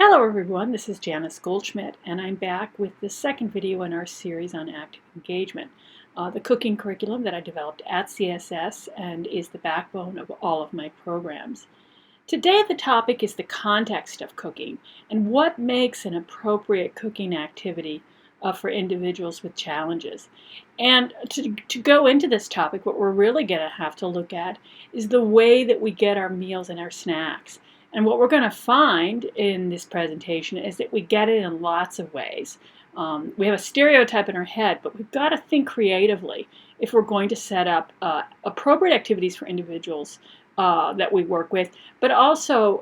Hello everyone, this is Janice Goldschmidt and I'm back with the second video in our series on active engagement, the cooking curriculum that I developed at CSS and is the backbone of all of my programs. Today the topic is the context of cooking and what makes an appropriate cooking activity for individuals with challenges. And to go into this topic, what we're really going to have to look at is the way that we get our meals and our snacks. And what we're going to find in this presentation is that we get it in lots of ways. We have a stereotype in our head, but we've got to think creatively if we're going to set up appropriate activities for individuals that we work with, but also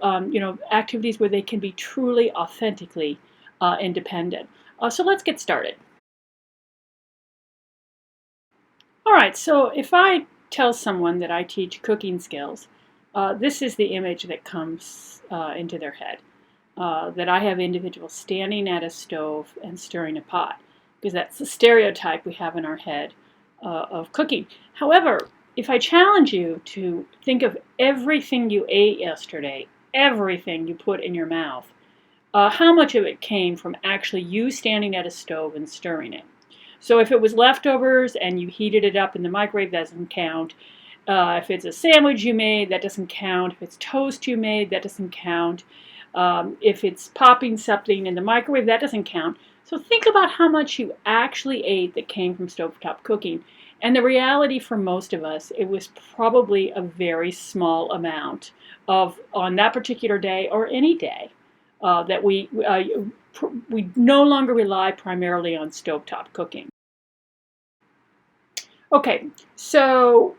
activities where they can be truly, authentically independent. So let's get started. All right, so if I tell someone that I teach cooking skills, this is the image that comes into their head, that I have individuals standing at a stove and stirring a pot, because that's the stereotype we have in our head of cooking. However, if I challenge you to think of everything you ate yesterday, everything you put in your mouth, how much of it came from actually you standing at a stove and stirring it? So if it was leftovers and you heated it up in the microwave, that doesn't count. If it's a sandwich you made, that doesn't count. If it's toast you made, that doesn't count. If it's popping something in the microwave, that doesn't count. So think about how much you actually ate that came from stovetop cooking. And the reality for most of us, it was probably a very small amount on that particular day or any day that we no longer rely primarily on stovetop cooking. Okay, so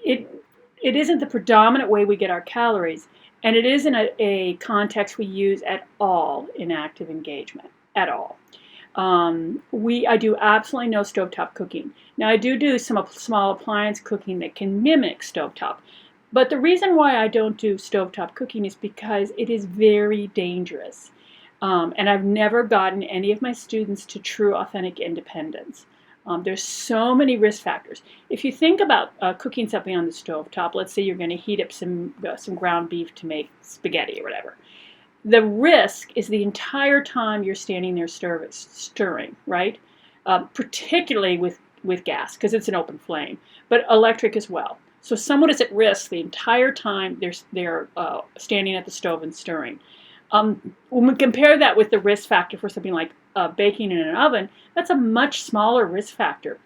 it isn't the predominant way we get our calories, and it isn't a context we use at all in active engagement, at all. I do absolutely no stovetop cooking. Now I do some small appliance cooking that can mimic stovetop, but the reason why I don't do stovetop cooking is because it is very dangerous. And I've never gotten any of my students to true authentic independence. There's so many risk factors. If you think about cooking something on the stovetop, let's say you're going to heat up some ground beef to make spaghetti or whatever. The risk is the entire time you're standing there stirring, right? Particularly with gas, because it's an open flame, but electric as well. So someone is at risk the entire time they're standing at the stove and stirring. When we compare that with the risk factor for something like baking in an oven, that's a much smaller risk factor,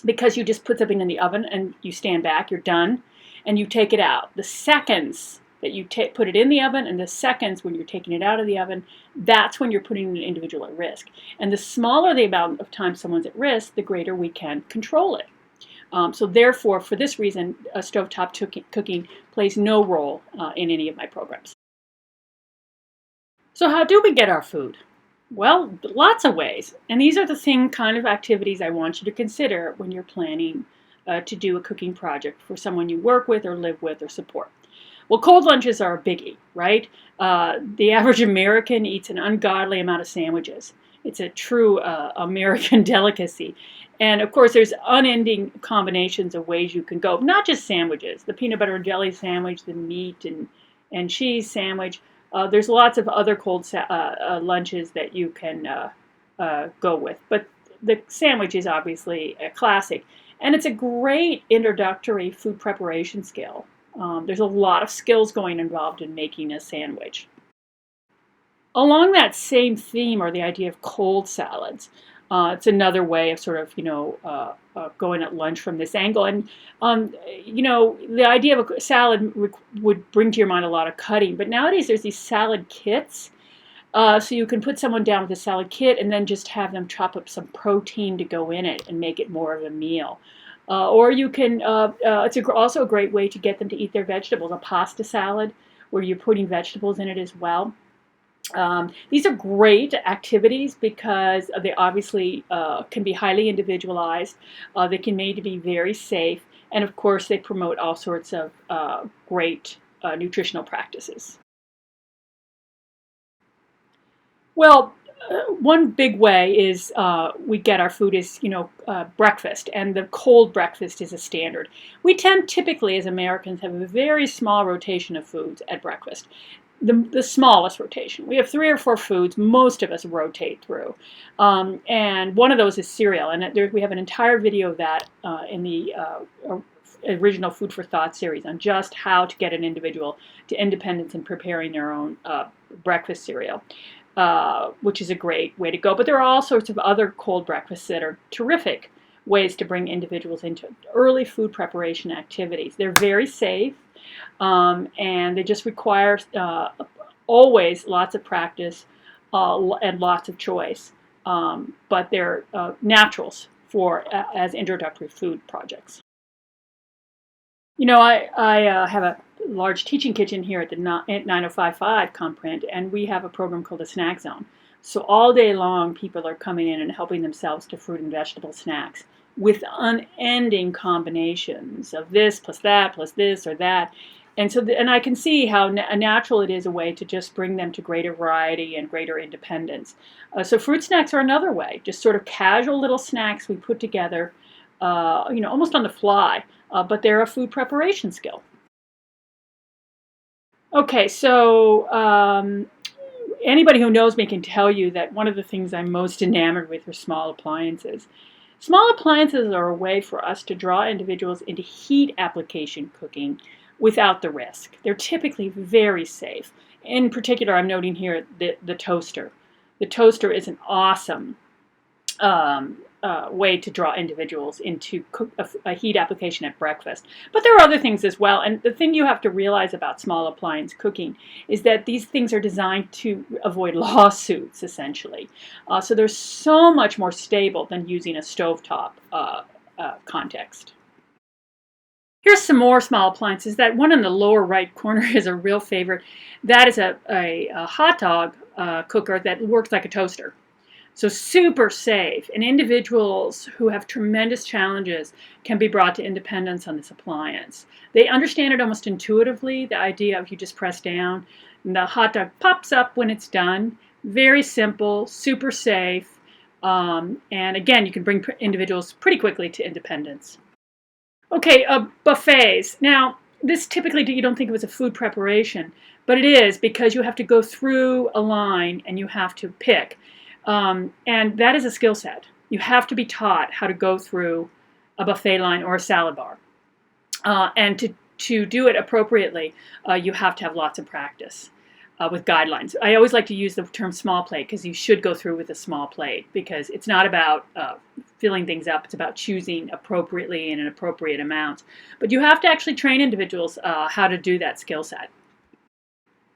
because you just put something in the oven and you stand back, you're done, and you take it out. The seconds that you put it in the oven and the seconds when you're taking it out of the oven, that's when you're putting an individual at risk. And the smaller the amount of time someone's at risk, the greater we can control it. So therefore, for this reason, stovetop cooking plays no role in any of my programs. So how do we get our food? Well, lots of ways. And these are the kind of activities I want you to consider when you're planning to do a cooking project for someone you work with or live with or support. Well, cold lunches are a biggie, right? The average American eats an ungodly amount of sandwiches. It's a true American delicacy. And of course, there's unending combinations of ways you can go. Not just sandwiches, the peanut butter and jelly sandwich, the meat and cheese sandwich. There's lots of other cold lunches that you can go with. But the sandwich is obviously a classic. And it's a great introductory food preparation skill. There's a lot of skills involved in making a sandwich. Along that same theme are the idea of cold salads. It's another way of sort of, going at lunch from this angle. And, the idea of a salad would bring to your mind a lot of cutting. But nowadays there's these salad kits. So you can put someone down with a salad kit and then just have them chop up some protein to go in it and make it more of a meal. Or you can, it's also a great way to get them to eat their vegetables, a pasta salad where you're putting vegetables in it as well. These are great activities because they obviously can be highly individualized. They can be made to be very safe. And of course, they promote all sorts of great nutritional practices. Well, one big way is we get our food is, breakfast, and the cold breakfast is a standard. We tend typically, as Americans, have a very small rotation of foods at breakfast. the smallest rotation. We have 3 or 4 foods most of us rotate through. And one of those is cereal. And we have an entire video of that in the original Food for Thought series on just how to get an individual to independence in preparing their own breakfast cereal, which is a great way to go. But there are all sorts of other cold breakfasts that are terrific ways to bring individuals into early food preparation activities. They're very safe. And they just require always lots of practice and lots of choice. But they're naturals for as introductory food projects. You know, I have a large teaching kitchen here at 9055 Comprint, and we have a program called the Snack Zone. So all day long, people are coming in and helping themselves to fruit and vegetable snacks with unending combinations of this plus this or that. And so, and I can see how natural it is a way to just bring them to greater variety and greater independence. So fruit snacks are another way, just sort of casual little snacks we put together, almost on the fly, but they're a food preparation skill. Okay, so anybody who knows me can tell you that one of the things I'm most enamored with are small appliances. Small appliances are a way for us to draw individuals into heat application cooking without the risk. They're typically very safe. In particular, I'm noting here the toaster. The toaster is an awesome way to draw individuals into a heat application at breakfast. But there are other things as well. And the thing you have to realize about small appliance cooking is that these things are designed to avoid lawsuits, essentially. So they're so much more stable than using a stovetop context. Here's some more small appliances. That one in the lower right corner is a real favorite. That is a hot dog cooker that works like a toaster. So super safe, and individuals who have tremendous challenges can be brought to independence on this appliance. They understand it almost intuitively, the idea of you just press down and the hot dog pops up when it's done. Very simple, super safe, and again, you can bring individuals pretty quickly to independence. Okay, buffets. Now, this typically you don't think of as a food preparation, but it is because you have to go through a line and you have to pick. And that is a skill set. You have to be taught how to go through a buffet line or a salad bar. And to do it appropriately, you have to have lots of practice with guidelines. I always like to use the term small plate because you should go through with a small plate because it's not about filling things up. It's about choosing appropriately and in appropriate amounts. But you have to actually train individuals how to do that skill set.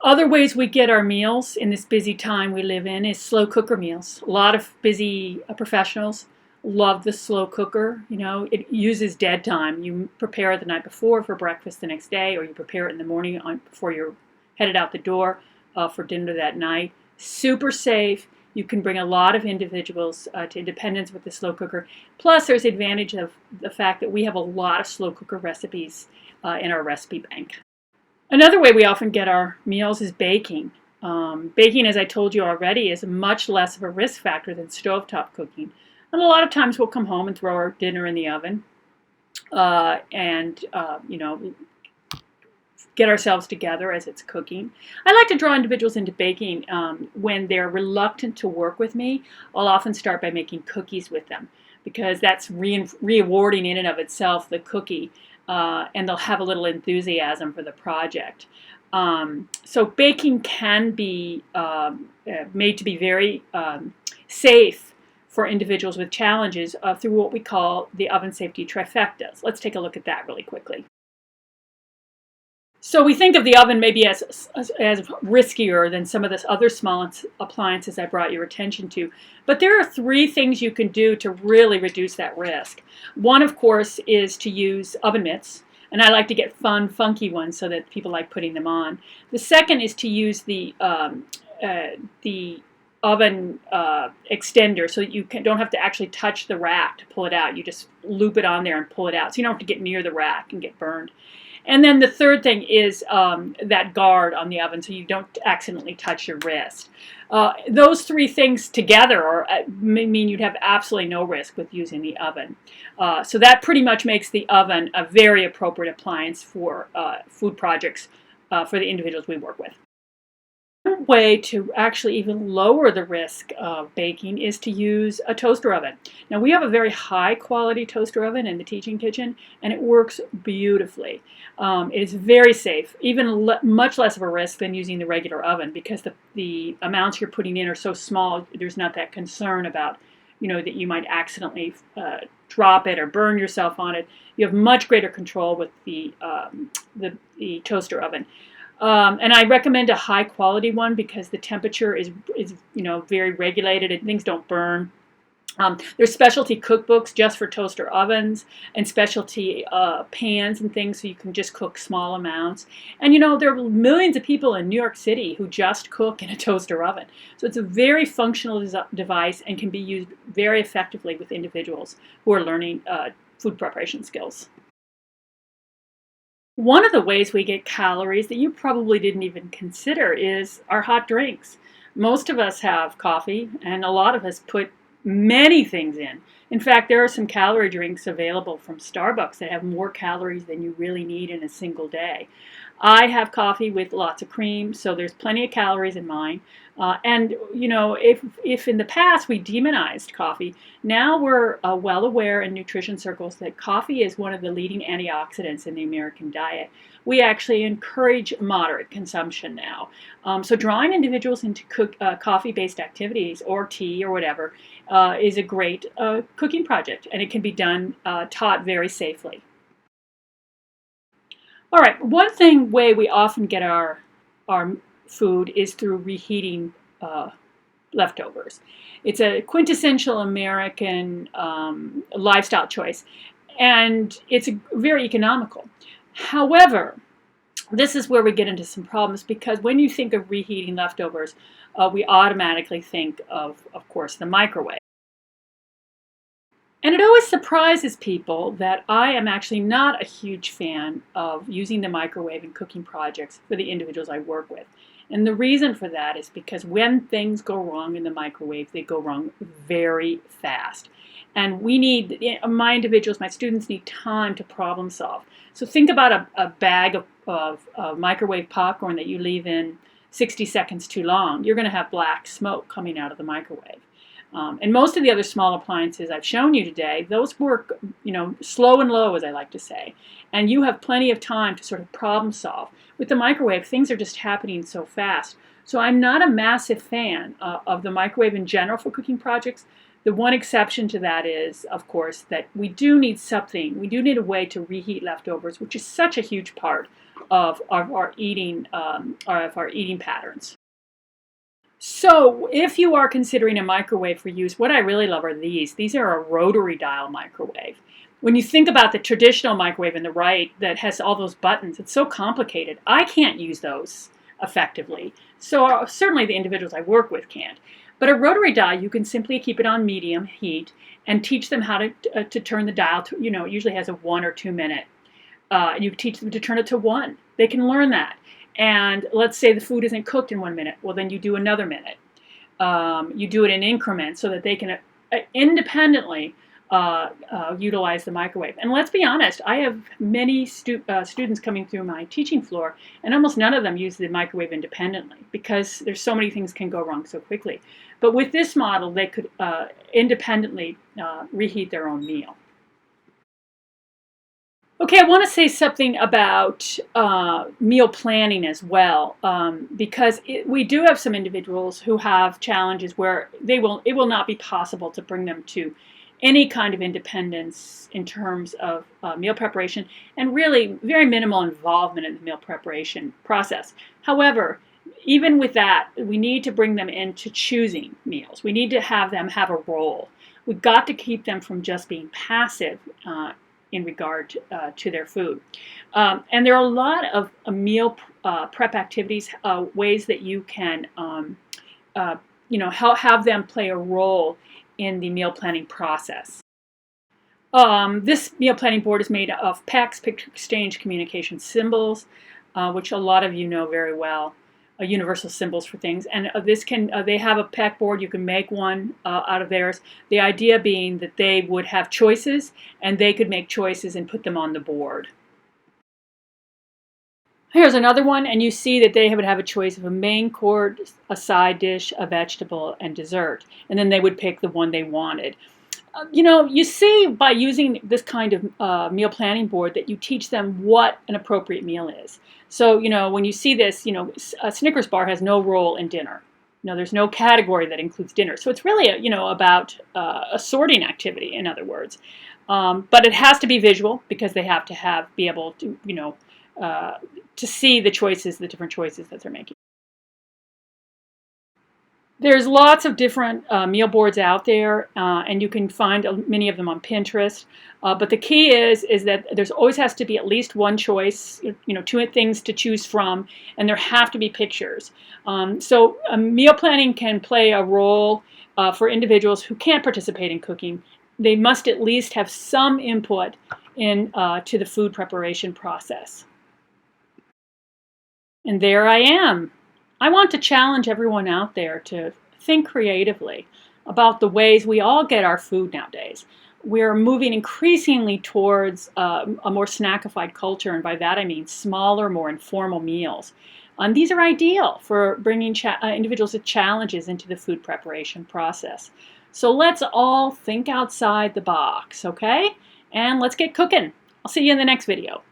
Other ways we get our meals in this busy time we live in is slow cooker meals. A lot of busy professionals love the slow cooker. You know, it uses dead time. You prepare it the night before for breakfast the next day, or you prepare it in the morning before you're headed out the door for dinner that night. Super safe. You can bring a lot of individuals to independence with the slow cooker. Plus, there's the advantage of the fact that we have a lot of slow cooker recipes in our recipe bank. Another way we often get our meals is baking. Baking, as I told you already, is much less of a risk factor than stovetop cooking. And a lot of times we'll come home and throw our dinner in the oven and get ourselves together as it's cooking. I like to draw individuals into baking when they're reluctant to work with me. I'll often start by making cookies with them because that's rewarding in and of itself, the cookie. And they'll have a little enthusiasm for the project. So baking can be made to be very safe for individuals with challenges through what we call the oven safety trifectas. Let's take a look at that really quickly. So we think of the oven maybe as riskier than some of the other small appliances I brought your attention to. But there are 3 things you can do to really reduce that risk. One, of course, is to use oven mitts. And I like to get fun, funky ones so that people like putting them on. The second is to use the oven extender so that you don't have to actually touch the rack to pull it out. You just loop it on there and pull it out. So you don't have to get near the rack and get burned. And then the third thing is that guard on the oven so you don't accidentally touch your wrist. Those 3 things together mean you'd have absolutely no risk with using the oven. So that pretty much makes the oven a very appropriate appliance for food projects for the individuals we work with. way to actually even lower the risk of baking is to use a toaster oven. Now, we have a very high quality toaster oven in the teaching kitchen, and it works beautifully. It is very safe, even much less of a risk than using the regular oven, because the amounts you're putting in are so small, there's not that concern about, that you might accidentally drop it or burn yourself on it. You have much greater control with the toaster oven. And I recommend a high quality one because the temperature is very regulated and things don't burn. There's specialty cookbooks just for toaster ovens and specialty pans and things, so you can just cook small amounts. And there are millions of people in New York City who just cook in a toaster oven. So it's a very functional device and can be used very effectively with individuals who are learning food preparation skills. One of the ways we get calories that you probably didn't even consider is our hot drinks. Most of us have coffee, and a lot of us put many things in. In fact, there are some calorie drinks available from Starbucks that have more calories than you really need in a single day. I have coffee with lots of cream, so there's plenty of calories in mine. And if in the past we demonized coffee, now we're well aware in nutrition circles that coffee is one of the leading antioxidants in the American diet. We actually encourage moderate consumption now. So drawing individuals into coffee-based activities or tea or whatever is a great cooking project, and it can be done taught very safely. All right, one way we often get our food is through reheating leftovers. It's a quintessential American lifestyle choice, and it's very economical. However, this is where we get into some problems, because when you think of reheating leftovers, we automatically think of course, the microwave. And it always surprises people that I am actually not a huge fan of using the microwave in cooking projects for the individuals I work with. And the reason for that is because when things go wrong in the microwave, they go wrong very fast. And my individuals, my students need time to problem solve. So think about a bag of microwave popcorn that you leave in 60 seconds too long. You're going to have black smoke coming out of the microwave. And most of the other small appliances I've shown you today, those work, slow and low, as I like to say. And you have plenty of time to sort of problem solve. With the microwave, things are just happening so fast. So I'm not a massive fan of the microwave in general for cooking projects. The one exception to that is, of course, that we do need a way to reheat leftovers, which is such a huge part of our eating patterns. So if you are considering a microwave for use, what I really love are these. These are a rotary dial microwave. When you think about the traditional microwave in the right that has all those buttons, it's so complicated. I can't use those effectively. So certainly the individuals I work with can't. But a rotary dial, you can simply keep it on medium heat and teach them how to turn the dial to, it usually has a 1 or 2 minute. You teach them to turn it to 1. They can learn that. And let's say the food isn't cooked in 1 minute. Well, then you do another minute. You do it in increments so that they can independently utilize the microwave. And let's be honest, I have many students coming through my teaching floor, and almost none of them use the microwave independently because there's so many things can go wrong so quickly. But with this model, they could independently reheat their own meal. Okay, I want to say something about meal planning as well, because we do have some individuals who have challenges where it will not be possible to bring them to any kind of independence in terms of meal preparation, and really very minimal involvement in the meal preparation process. However, even with that, we need to bring them into choosing meals. We need to have them have a role. We've got to keep them from just being passive in regard to their food. And there are a lot of meal prep activities, ways that you can have them play a role in the meal planning process. This meal planning board is made of PECs, picture exchange communication symbols, which a lot of you know very well. Universal symbols for things, and they have a PEC board. You can make one out of theirs. The idea being that they would have choices, and they could make choices and put them on the board. Here's another one, and you see that they would have a choice of a main course, a side dish, a vegetable, and dessert. And then they would pick the one they wanted. You see by using this kind of meal planning board that you teach them what an appropriate meal is. So, when you see this, a Snickers bar has no role in dinner. There's no category that includes dinner. So it's really, about a sorting activity, in other words. But it has to be visual because they have to be able to, to see the different choices that they're making. There's lots of different meal boards out there, and you can find many of them on Pinterest. But the key is that there's always has to be at least one choice, two things to choose from, and there have to be pictures. So meal planning can play a role for individuals who can't participate in cooking. They must at least have some input to the food preparation process. And there I am. I want to challenge everyone out there to think creatively about the ways we all get our food nowadays. We're moving increasingly towards a more snackified culture, and by that I mean smaller, more informal meals. And these are ideal for bringing individuals with challenges into the food preparation process. So let's all think outside the box, okay? And let's get cooking. I'll see you in the next video.